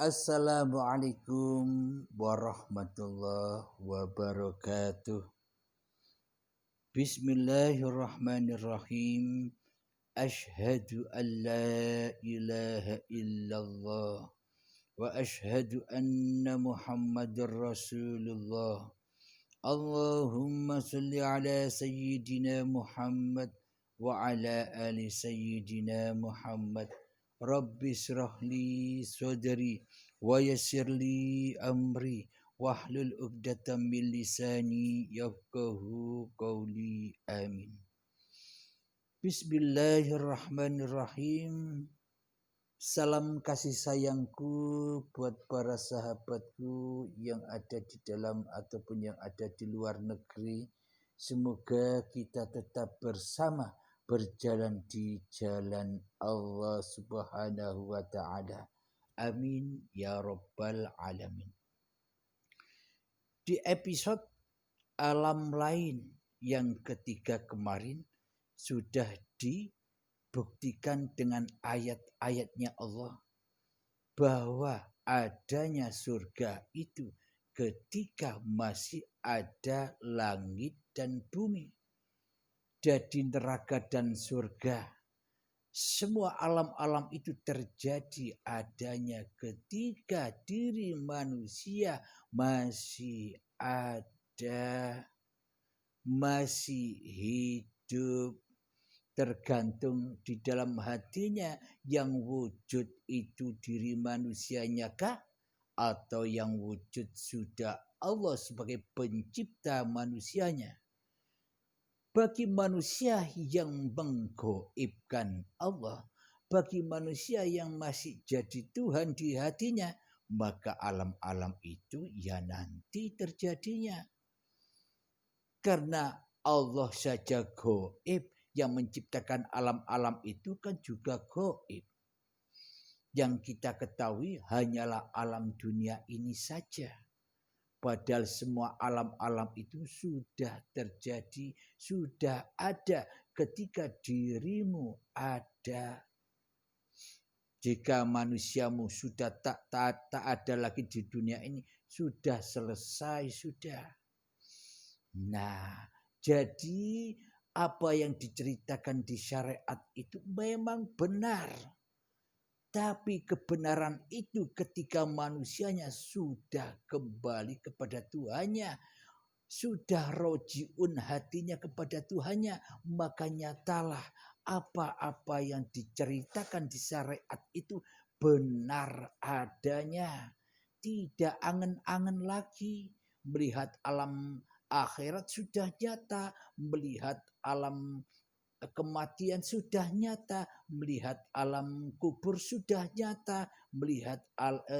Assalamualaikum warahmatullahi wabarakatuh. Bismillahirrahmanirrahim. Ashhadu an la ilaha illallah wa ashhadu anna Muhammadar Rasulullah. Allahumma salli ala sayyidina Muhammad wa ala ali sayyidina Muhammad. Rabbi syrah li sadri wa yassir li amri wahlul 'uqdatam min lisani yafqahu qawli. Amin. Bismillahirrahmanirrahim. Salam kasih sayangku buat para sahabatku yang ada di dalam ataupun yang ada di luar negeri. Semoga kita tetap bersama berjalan di jalan Allah Subhanahu wa taala. Amin ya rabbal alamin. Di episode alam lain yang ketiga kemarin sudah dibuktikan dengan ayat-ayatnya Allah bahwa adanya surga itu ketika masih ada langit dan bumi. Jadi neraka dan surga, semua alam-alam itu terjadi adanya ketika diri manusia masih ada, masih hidup. Tergantung di dalam hatinya, yang wujud itu diri manusianya kah? Atau yang wujud sudah Allah sebagai pencipta manusianya? Bagi manusia yang menggoibkan Allah, bagi manusia yang masih jadi Tuhan di hatinya, maka alam-alam itu ya nanti terjadinya. Karena Allah saja goib, yang menciptakan alam-alam itu kan juga goib. Yang kita ketahui hanyalah alam dunia ini saja. Padahal semua alam-alam itu sudah terjadi, sudah ada ketika dirimu ada. Jika manusiamu sudah tak ada lagi di dunia ini, sudah selesai, sudah. Nah, jadi apa yang diceritakan di syariat itu memang benar. Tapi kebenaran itu ketika manusianya sudah kembali kepada Tuhannya, sudah rojiun hatinya kepada Tuhannya, maka nyatalah apa-apa yang diceritakan di syariat itu benar adanya. Tidak angen-angen lagi. Melihat alam akhirat sudah nyata, melihat alam kematian sudah nyata, melihat alam kubur sudah nyata, melihat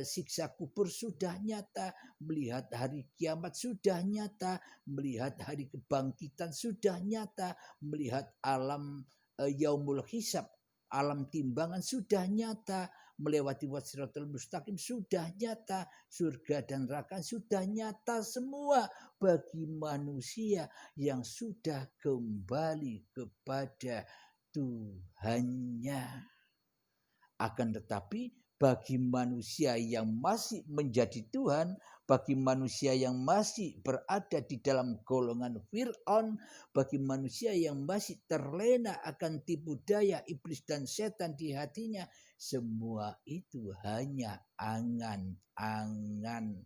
siksa kubur sudah nyata, melihat hari kiamat sudah nyata, melihat hari kebangkitan sudah nyata, melihat alam yaumul hisab, alam timbangan sudah nyata, melewati siratal mustaqim sudah nyata, surga dan neraka sudah nyata semua bagi manusia yang sudah kembali kepada Tuhannya. Akan tetapi bagi manusia yang masih menjadi Tuhan, bagi manusia yang masih berada di dalam golongan Fir'aun, bagi manusia yang masih terlena akan tipu daya iblis dan setan di hatinya, semua itu hanya angan-angan.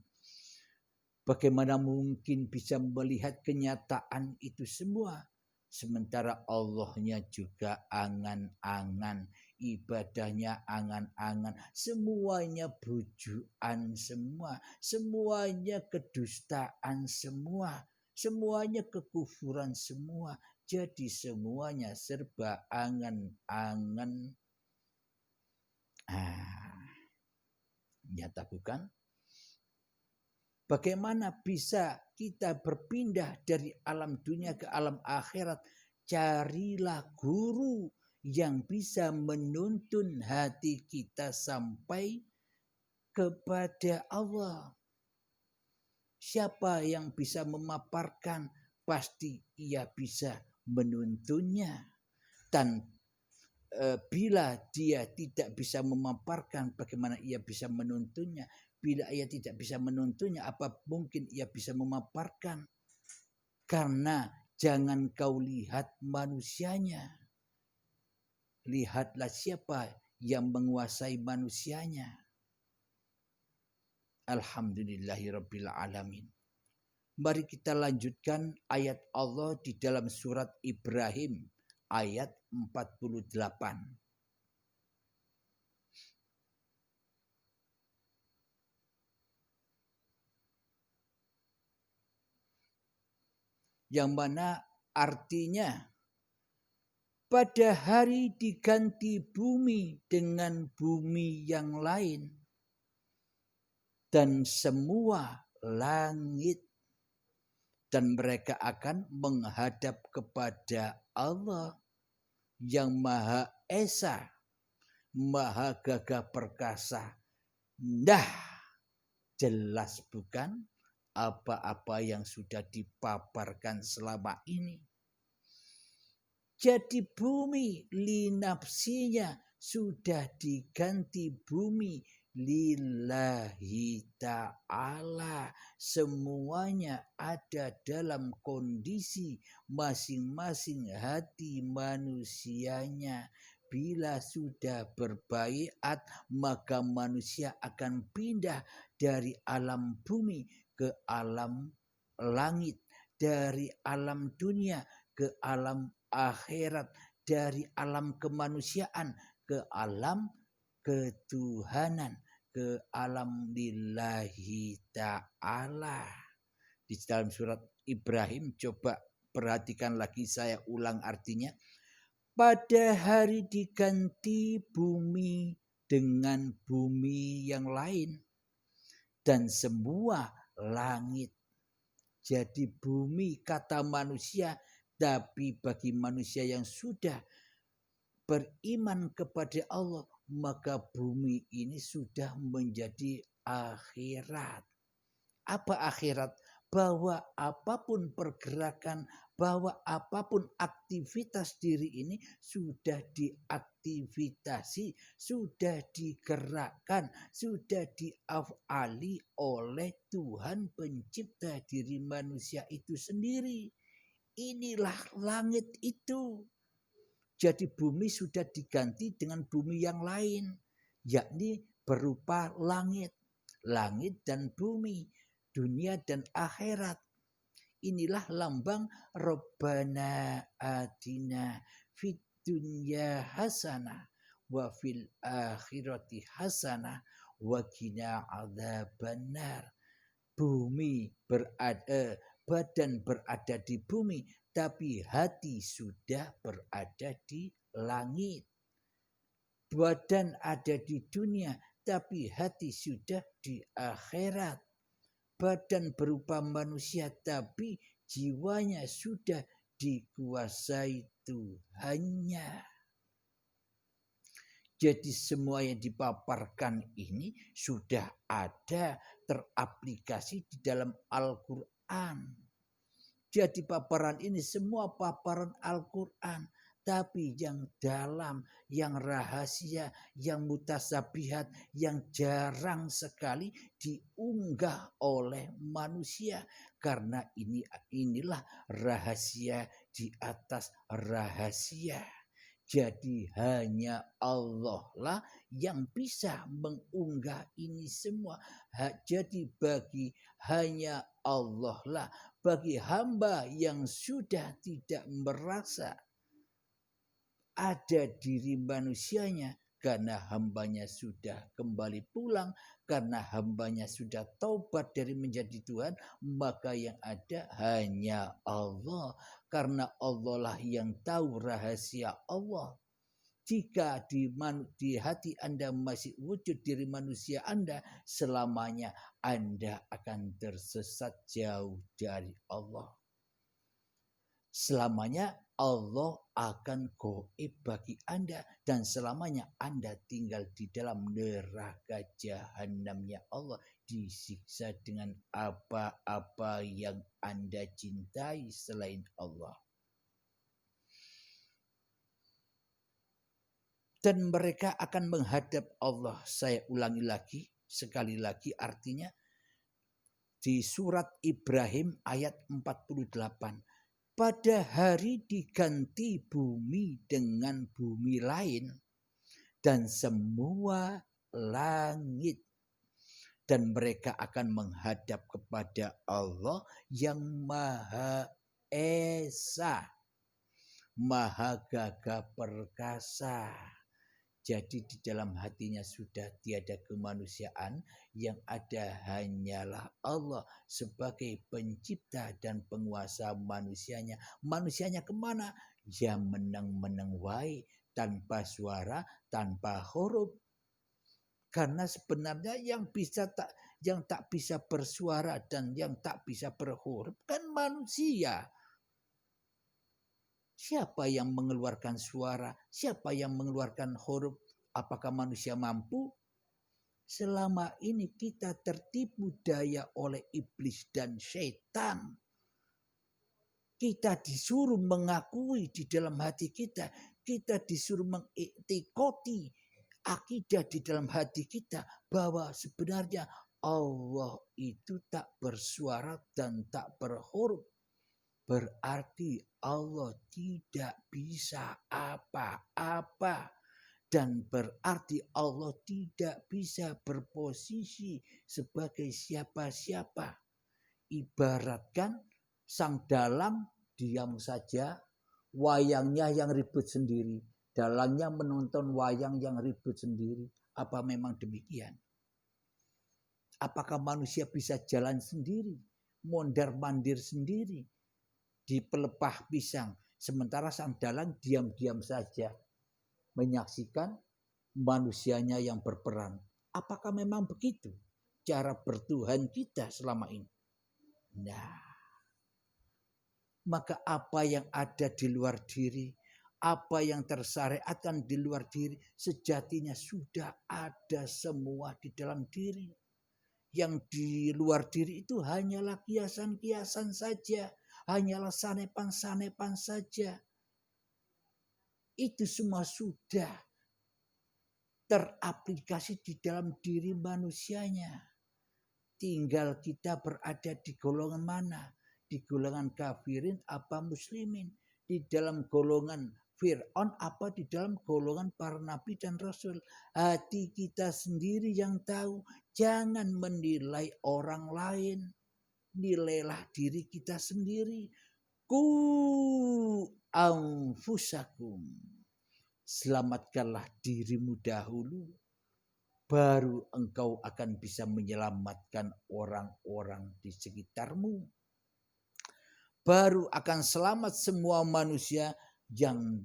Bagaimana mungkin bisa melihat kenyataan itu semua? Sementara Allahnya juga angan-angan, ibadahnya angan-angan, semuanya bujukan semua, semuanya kedustaan semua, semuanya kekufuran semua. Jadi semuanya serba angan-angan. Nyata bukan? Bagaimana bisa kita berpindah dari alam dunia ke alam akhirat? Carilah guru yang bisa menuntun hati kita sampai kepada Allah. Siapa yang bisa memaparkan, pasti ia bisa menuntunnya. bila dia tidak bisa memaparkan, bagaimana ia bisa menuntunnya? Bila ia tidak bisa menuntunnya, apa mungkin ia bisa memaparkan? Karena jangan kau lihat manusianya, lihatlah siapa yang menguasai manusianya. Alhamdulillahirabbil alamin. Mari kita lanjutkan ayat Allah di dalam surat Ibrahim ayat 48. Yang mana artinya pada hari diganti bumi dengan bumi yang lain dan semua langit, dan mereka akan menghadap kepada Allah yang Maha Esa, Maha Gagah Perkasa. Nah, jelas bukan apa-apa yang sudah dipaparkan selama ini. Jadi bumi linapsinya sudah diganti bumi lillahi ta'ala. Semuanya ada dalam kondisi masing-masing hati manusianya. Bila sudah berbaiat, maka manusia akan pindah dari alam bumi ke alam langit, dari alam dunia ke alam akhirat, dari alam kemanusiaan ke alam ketuhanan, ke alam lillahi ta'ala. Di dalam surat Ibrahim, coba perhatikan lagi, saya ulang artinya. Pada hari diganti bumi dengan bumi yang lain dan semua langit. Jadi bumi kata manusia, tapi bagi manusia yang sudah beriman kepada Allah, maka bumi ini sudah menjadi akhirat. Apa akhirat? Bahwa apapun pergerakan, bahwa apapun aktivitas diri ini sudah diaktivitasi, sudah digerakkan, sudah diafali oleh Tuhan pencipta diri manusia itu sendiri. Inilah langit itu. Jadi bumi sudah diganti dengan bumi yang lain, yakni berupa langit. Langit dan bumi, dunia dan akhirat. Inilah lambang Rabbana atina fid dunya hasanah wa fil akhirati hasanah wa qina adzabannar. Bumi berada, badan berada di bumi, tapi hati sudah berada di langit. Badan ada di dunia, tapi hati sudah di akhirat. Badan berupa manusia, tapi jiwanya sudah dikuasai Tuhannya. Jadi semua yang dipaparkan ini sudah ada teraplikasi di dalam Al-Quran. Jadi paparan ini semua paparan Al-Quran. Tapi yang dalam, yang rahasia, yang mutasabihat, yang jarang sekali diunggah oleh manusia. Karena inilah rahasia di atas rahasia. Jadi hanya Allah lah yang bisa mengunggah ini semua. Jadi bagi hanya Allah lah, bagi hamba yang sudah tidak merasa ada diri manusianya, karena hambanya sudah kembali pulang, karena hambanya sudah taubat dari menjadi Tuhan, maka yang ada hanya Allah. Karena Allah lah yang tahu rahasia Allah. Jika di hati Anda masih wujud diri manusia Anda, selamanya Anda akan tersesat jauh dari Allah. Selamanya Allah akan goib bagi Anda, dan selamanya Anda tinggal di dalam neraka jahanamnya Allah, disiksa dengan apa-apa yang Anda cintai selain Allah. Dan mereka akan menghadap Allah. Saya ulangi lagi, sekali lagi artinya di surat Ibrahim ayat 48. Pada hari diganti bumi dengan bumi lain dan semua langit. Dan mereka akan menghadap kepada Allah yang Maha Esa, Maha Gagah Perkasa. Jadi di dalam hatinya sudah tiada kemanusiaan, yang ada hanyalah Allah sebagai pencipta dan penguasa manusianya. Manusianya kemana? Ya meneng-meneng wae, tanpa suara, tanpa huruf. Karena sebenarnya yang tak bisa bersuara dan yang tak bisa berhuruf kan manusia. Siapa yang mengeluarkan suara? Siapa yang mengeluarkan huruf? Apakah manusia mampu? Selama ini kita tertipu daya oleh iblis dan syaitan. Kita disuruh mengakui di dalam hati kita. Kita disuruh mengiktikoti akidah di dalam hati kita bahwa sebenarnya Allah itu tak bersuara dan tak berhuruf. Berarti Allah tidak bisa apa-apa. Dan berarti Allah tidak bisa berposisi sebagai siapa-siapa. Ibaratkan sang dalang diam saja, wayangnya yang ribut sendiri. Dalangnya menonton wayang yang ribut sendiri. Apa memang demikian? Apakah manusia bisa jalan sendiri, mondar-mandir sendiri di pelepah pisang, sementara sang dalang diam-diam saja menyaksikan manusianya yang berperang? Apakah memang begitu cara bertuhan kita selama ini? Nah, maka apa yang ada di luar diri, apa yang tersyariatkan di luar diri, sejatinya sudah ada semua di dalam diri. Yang di luar diri itu hanyalah kiasan-kiasan saja, hanyalah sanepan-sanepan saja. Itu semua sudah teraplikasi di dalam diri manusianya. Tinggal kita berada di golongan mana? Di golongan kafirin apa muslimin? Di dalam golongan Fir'aun apa di dalam golongan para nabi dan rasul? Hati kita sendiri yang tahu. Jangan menilai orang lain. Nilailah diri kita sendiri. Ku anfusakum. Selamatkanlah dirimu dahulu. Baru engkau akan bisa menyelamatkan orang-orang di sekitarmu. Baru akan selamat semua manusia yang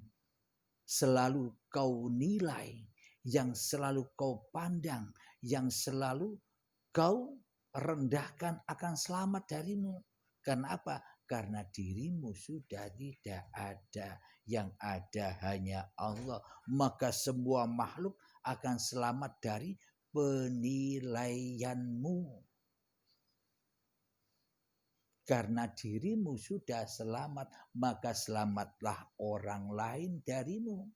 selalu kau nilai, yang selalu kau pandang, yang selalu kau rendahkan akan selamat darimu. Karena apa? Karena dirimu sudah tidak ada. Yang ada hanya Allah. Maka semua makhluk akan selamat dari penilaianmu. Karena dirimu sudah selamat, maka selamatlah orang lain darimu.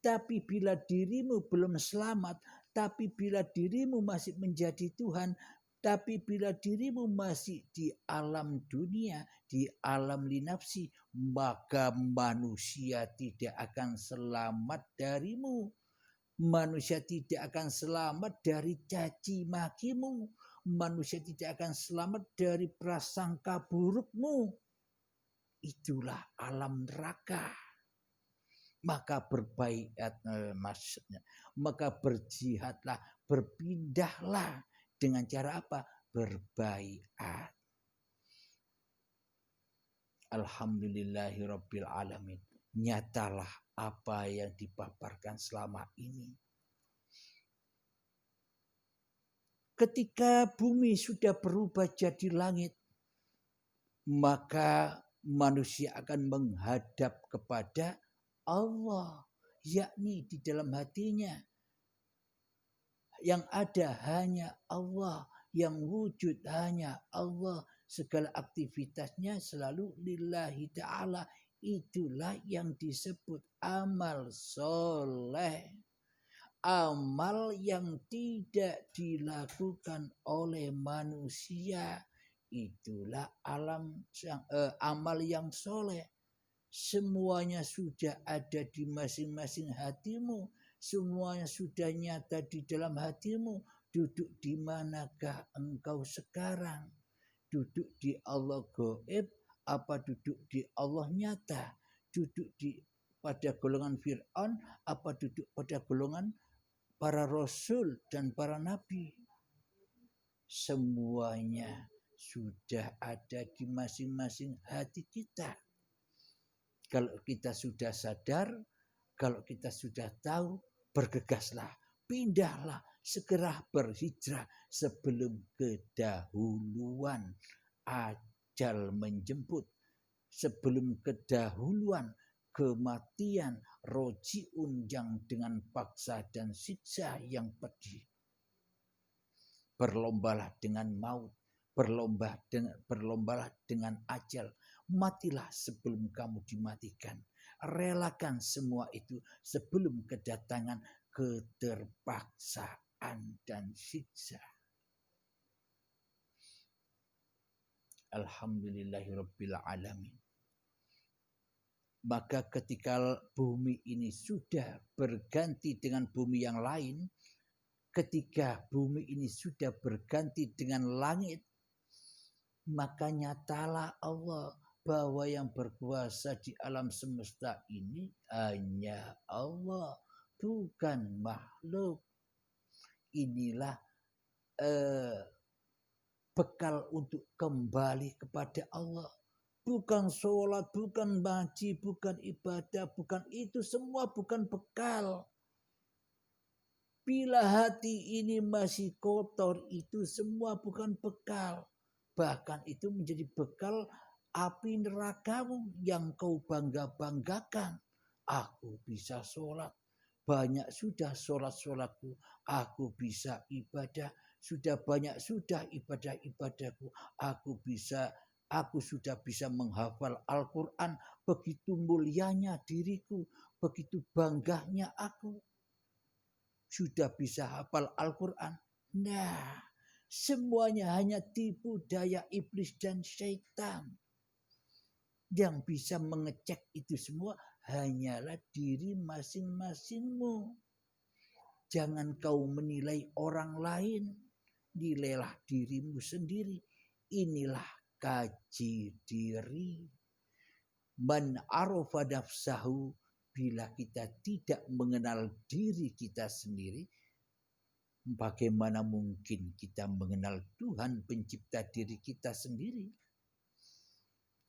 Tapi bila dirimu belum selamat, tapi bila dirimu masih menjadi Tuhan, tapi bila dirimu masih di alam dunia, di alam linafsi, maka manusia tidak akan selamat darimu. Manusia tidak akan selamat dari caci makimu. Manusia tidak akan selamat dari prasangka burukmu. Itulah alam neraka. Maka maka berjihadlah, berpindahlah dengan cara apa? Berbaiat. Alhamdulillahirabbil alamin. Nyatalah apa yang dipaparkan selama ini. Ketika bumi sudah berubah jadi langit, maka manusia akan menghadap kepada Allah, yakni di dalam hatinya. Yang ada hanya Allah, yang wujud hanya Allah, segala aktivitasnya selalu lillahi ta'ala, itulah yang disebut amal soleh. Amal yang tidak dilakukan oleh manusia, itulah amal yang soleh. Semuanya sudah ada di masing-masing hatimu. Semuanya sudah nyata di dalam hatimu. Duduk di manakah engkau sekarang? Duduk di Allah gaib apa duduk di Allah nyata? Duduk pada golongan Fir'aun apa duduk pada golongan para rasul dan para nabi? Semuanya sudah ada di masing-masing hati kita. Kalau kita sudah sadar, kalau kita sudah tahu, bergegaslah, pindahlah, segera berhijrah sebelum kedahuluan ajal menjemput, sebelum kedahuluan kematian rojiun yang dengan paksa dan siksa yang pedih. Berlombalah dengan maut, berlombalah dengan ajal. Matilah sebelum kamu dimatikan. Relakan semua itu sebelum kedatangan keterpaksaan dan siksa. Alhamdulillahirabbil alamin. Maka ketika bumi ini sudah berganti dengan bumi yang lain, ketika bumi ini sudah berganti dengan langit, maka nyatalah Allah bahwa yang berkuasa di alam semesta ini hanya Allah, bukan makhluk. Inilah bekal untuk kembali kepada Allah. Bukan sholat, bukan ngaji, bukan ibadah, bukan itu semua bukan bekal. Bila hati ini masih kotor, itu semua bukan bekal. Bahkan itu menjadi bekal api nerakamu yang kau bangga-banggakan. Aku bisa sholat. Banyak sudah sholat-sholatku. Aku bisa ibadah. Sudah banyak sudah ibadah-ibadahku. Aku sudah bisa menghafal Al-Quran. Begitu mulianya diriku. Begitu bangganya aku. Sudah bisa hafal Al-Quran. Nah, semuanya hanya tipu daya iblis dan syaitan. Yang bisa mengecek itu semua hanyalah diri masing-masingmu. Jangan kau menilai orang lain. Nilailah dirimu sendiri. Inilah kaji diri. Man arafa nafsahu, bila kita tidak mengenal diri kita sendiri, bagaimana mungkin kita mengenal Tuhan pencipta diri kita sendiri?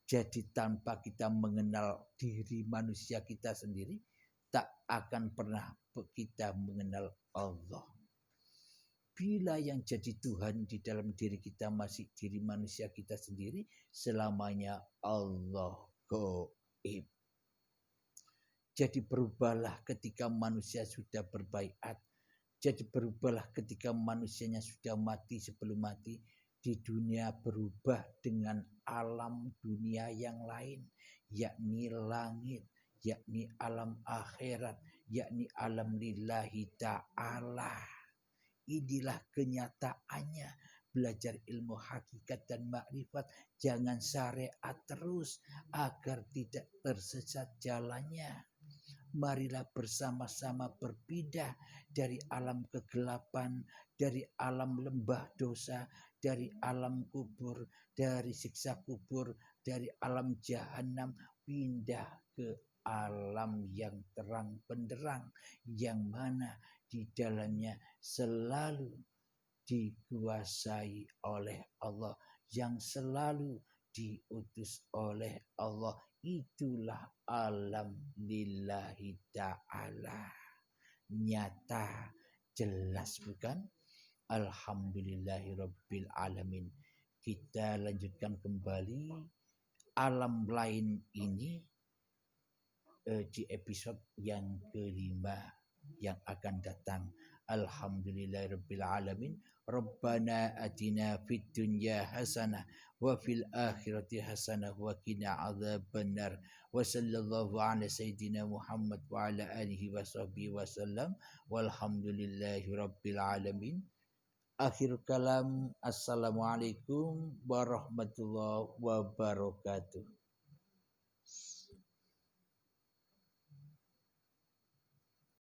Jadi tanpa kita mengenal diri manusia kita sendiri, tak akan pernah kita mengenal Allah. Bila yang jadi Tuhan di dalam diri kita masih diri manusia kita sendiri, selamanya Allah gaib. Jadi berubahlah ketika manusia sudah berbaiat. Jadi berubahlah ketika manusianya sudah mati sebelum mati. Di dunia berubah dengan alam dunia yang lain. Yakni langit, yakni alam akhirat, yakni alam lillahi ta'ala. Inilah kenyataannya. Belajar ilmu hakikat dan makrifat. Jangan syariat terus agar tidak tersesat jalannya. Marilah bersama-sama berpindah dari alam kegelapan, dari alam lembah dosa, dari alam kubur, dari siksa kubur, dari alam jahanam, pindah ke alam yang terang benderang, yang mana di dalamnya selalu dikuasai oleh Allah, yang selalu diutus oleh Allah. Itulah alam lillahi ta'ala. Nyata, jelas bukan? Alhamdulillahirabbil alamin. Kita lanjutkan kembali alam lain ini di episode yang kelima yang akan datang. Alhamdulillahirabbil alamin. Rabbana atina fid dunya hasanah wa fil akhirati hasanah wa qina adzabannar. Wa sallallahu ala sayyidina Muhammad wa ala alihi wa sahbihi wasallam. Walhamdulillahi rabbil alamin. Akhir kalam, assalamualaikum warahmatullahi wabarakatuh.